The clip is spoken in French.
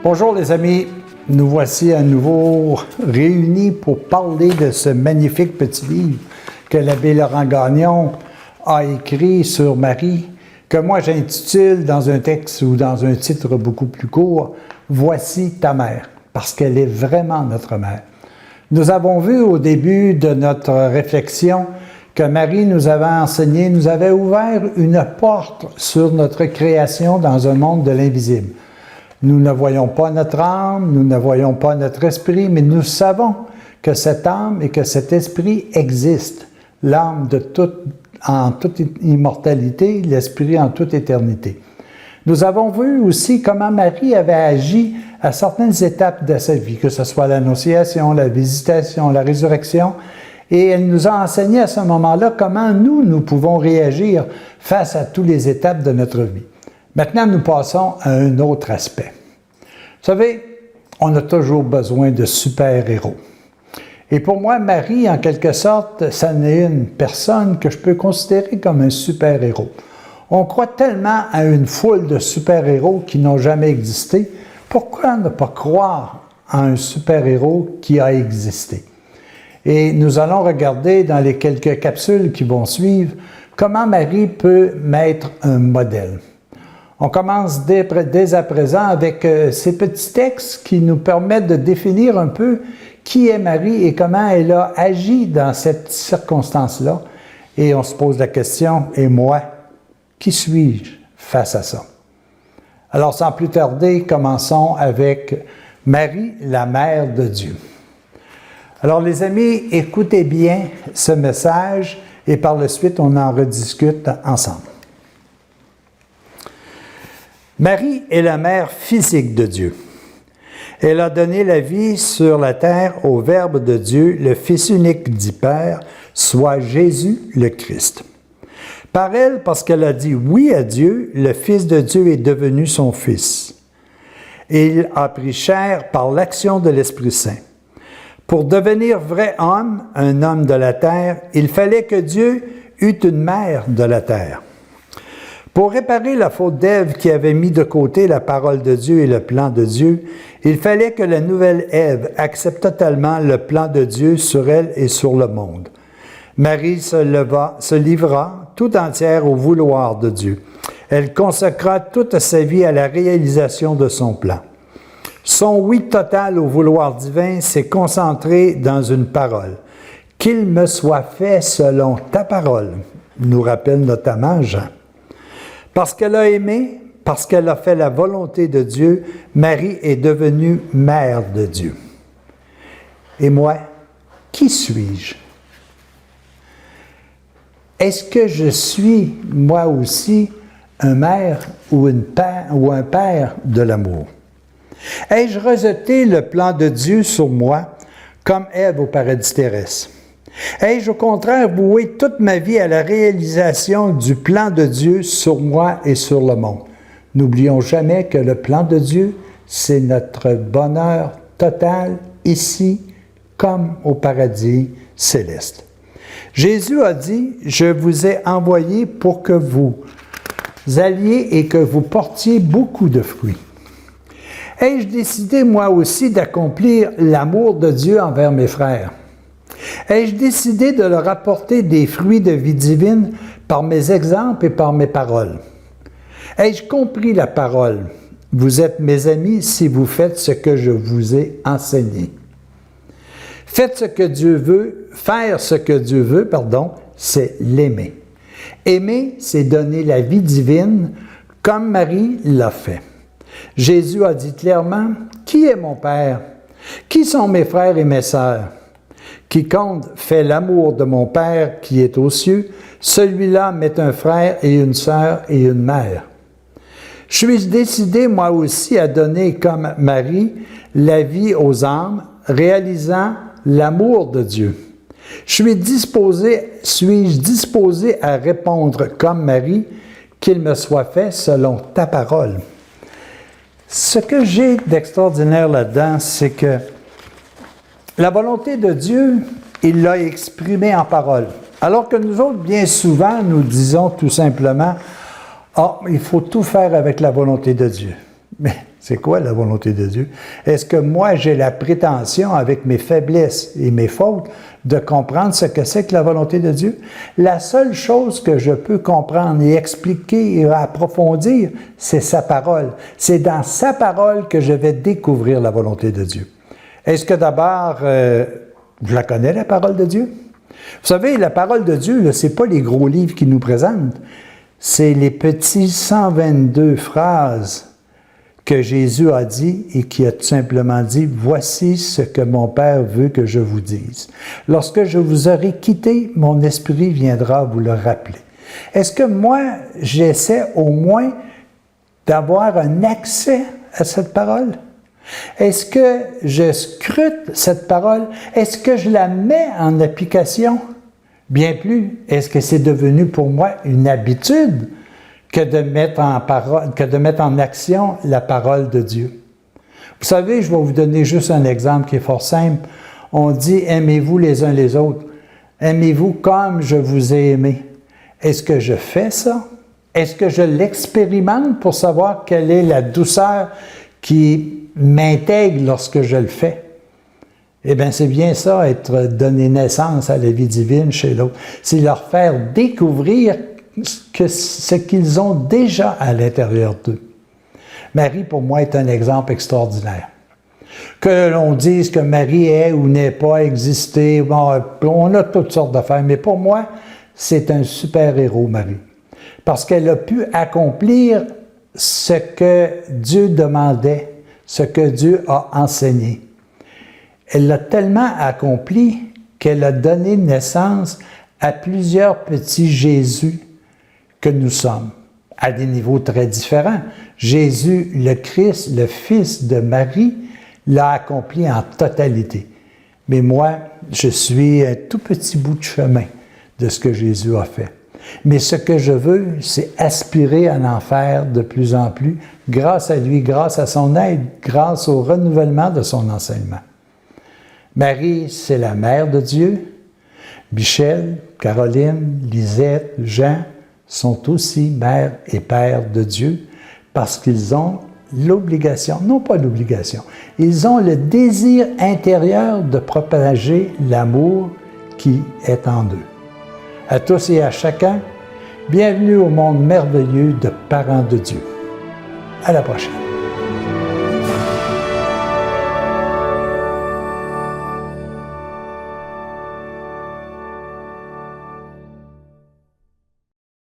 Bonjour les amis, nous voici à nouveau réunis pour parler de ce magnifique petit livre que l'abbé Laurent Gagnon a écrit sur Marie, que moi j'intitule dans un texte ou dans un titre beaucoup plus court, « Voici ta mère », parce qu'elle est vraiment notre mère. Nous avons vu au début de notre réflexion que Marie nous avait enseigné, nous avait ouvert une porte sur notre création dans un monde de l'invisible. Nous ne voyons pas notre âme, nous ne voyons pas notre esprit, mais nous savons que cette âme et que cet esprit existent. L'âme en toute immortalité, l'esprit en toute éternité. Nous avons vu aussi comment Marie avait agi à certaines étapes de sa vie, que ce soit l'Annonciation, la Visitation, la Résurrection, et elle nous a enseigné à ce moment-là comment nous pouvons réagir face à toutes les étapes de notre vie. Maintenant, nous passons à un autre aspect. Vous savez, on a toujours besoin de super-héros. Et pour moi, Marie, en quelque sorte, ça n'est une personne que je peux considérer comme un super-héros. On croit tellement à une foule de super-héros qui n'ont jamais existé. Pourquoi ne pas croire à un super-héros qui a existé? Et nous allons regarder dans les quelques capsules qui vont suivre comment Marie peut mettre un modèle. On commence dès à présent avec ces petits textes qui nous permettent de définir un peu qui est Marie et comment elle a agi dans cette circonstance-là. Et on se pose la question, et moi, qui suis-je face à ça? Alors, sans plus tarder, commençons avec Marie, la mère de Dieu. Alors, les amis, écoutez bien ce message et par la suite, on en rediscute ensemble. Marie est la mère physique de Dieu. Elle a donné la vie sur la terre au Verbe de Dieu, le Fils unique du Père, soit Jésus le Christ. Par elle, parce qu'elle a dit oui à Dieu, le Fils de Dieu est devenu son Fils. Et il a pris chair par l'action de l'Esprit Saint. Pour devenir vrai homme, un homme de la terre, il fallait que Dieu eût une mère de la terre. Pour réparer la faute d'Ève qui avait mis de côté la parole de Dieu et le plan de Dieu, il fallait que la nouvelle Ève accepte totalement le plan de Dieu sur elle et sur le monde. Marie se livra tout entière au vouloir de Dieu. Elle consacra toute sa vie à la réalisation de son plan. Son oui total au vouloir divin s'est concentré dans une parole. « Qu'il me soit fait selon ta parole », nous rappelle notamment Jean. Parce qu'elle a aimé, parce qu'elle a fait la volonté de Dieu, Marie est devenue mère de Dieu. Et moi, qui suis-je? Est-ce que je suis, moi aussi, un mère ou un père de l'amour? Ai-je rejeté le plan de Dieu sur moi, comme Ève au paradis terrestre? Ai-je au contraire voué toute ma vie à la réalisation du plan de Dieu sur moi et sur le monde? N'oublions jamais que le plan de Dieu, c'est notre bonheur total ici comme au paradis céleste. Jésus a dit, « Je vous ai envoyé pour que vous alliez et que vous portiez beaucoup de fruits. » Ai-je décidé moi aussi d'accomplir l'amour de Dieu envers mes frères? Ai-je décidé de leur apporter des fruits de vie divine par mes exemples et par mes paroles? Ai-je compris la parole? Vous êtes mes amis si vous faites ce que je vous ai enseigné. Faites ce que Dieu veut, faire ce que Dieu veut, c'est l'aimer. Aimer, c'est donner la vie divine comme Marie l'a fait. Jésus a dit clairement, « Qui est mon Père? Qui sont mes frères et mes sœurs? Quiconque fait l'amour de mon Père qui est aux cieux, celui-là met un frère et une sœur et une mère. » Je suis décidé, moi aussi, à donner comme Marie la vie aux âmes, réalisant l'amour de Dieu. Suis-je disposé à répondre comme Marie, qu'il me soit fait selon ta parole? Ce que j'ai d'extraordinaire là-dedans, c'est que la volonté de Dieu, il l'a exprimée en parole. Alors que nous autres, bien souvent, nous disons tout simplement, « Ah, il faut tout faire avec la volonté de Dieu. » Mais c'est quoi la volonté de Dieu? Est-ce que moi, j'ai la prétention, avec mes faiblesses et mes fautes, de comprendre ce que c'est que la volonté de Dieu? La seule chose que je peux comprendre et expliquer et approfondir, c'est sa parole. C'est dans sa parole que je vais découvrir la volonté de Dieu. Est-ce que d'abord, je la connais, la parole de Dieu? Vous savez, la parole de Dieu, ce n'est pas les gros livres qu'il nous présente, c'est les petits 122 phrases que Jésus a dit et qui a tout simplement dit, « Voici ce que mon Père veut que je vous dise. Lorsque je vous aurai quitté, mon esprit viendra vous le rappeler. » Est-ce que moi, j'essaie au moins d'avoir un accès à cette parole? Est-ce que je scrute cette parole? Est-ce que je la mets en application? Bien plus, est-ce que c'est devenu pour moi une habitude que de mettre en action la parole de Dieu? Vous savez, je vais vous donner juste un exemple qui est fort simple. On dit « Aimez-vous les uns les autres. Aimez-vous comme je vous ai aimé. » Est-ce que je fais ça? Est-ce que je l'expérimente pour savoir quelle est la douceur qui m'intègre lorsque je le fais? Eh bien, c'est bien ça, être donné naissance à la vie divine chez l'autre. C'est leur faire découvrir ce qu'ils ont déjà à l'intérieur d'eux. Marie, pour moi, est un exemple extraordinaire. Que l'on dise que Marie est ou n'est pas existé, bon, on a toutes sortes d'affaires, mais pour moi, c'est un super-héros, Marie. Parce qu'elle a pu accomplir ce que Dieu demandait, ce que Dieu a enseigné. Elle l'a tellement accompli qu'elle a donné naissance à plusieurs petits Jésus que nous sommes, à des niveaux très différents. Jésus, le Christ, le Fils de Marie, l'a accompli en totalité. Mais moi, je suis un tout petit bout de chemin de ce que Jésus a fait. Mais ce que je veux, c'est aspirer à en faire de plus en plus, grâce à lui, grâce à son aide, grâce au renouvellement de son enseignement. Marie, c'est la mère de Dieu. Michel, Caroline, Lisette, Jean sont aussi mère et père de Dieu parce qu'ils ont l'obligation, non pas l'obligation, ils ont le désir intérieur de propager l'amour qui est en eux. À tous et à chacun, bienvenue au monde merveilleux de parents de Dieu. À la prochaine.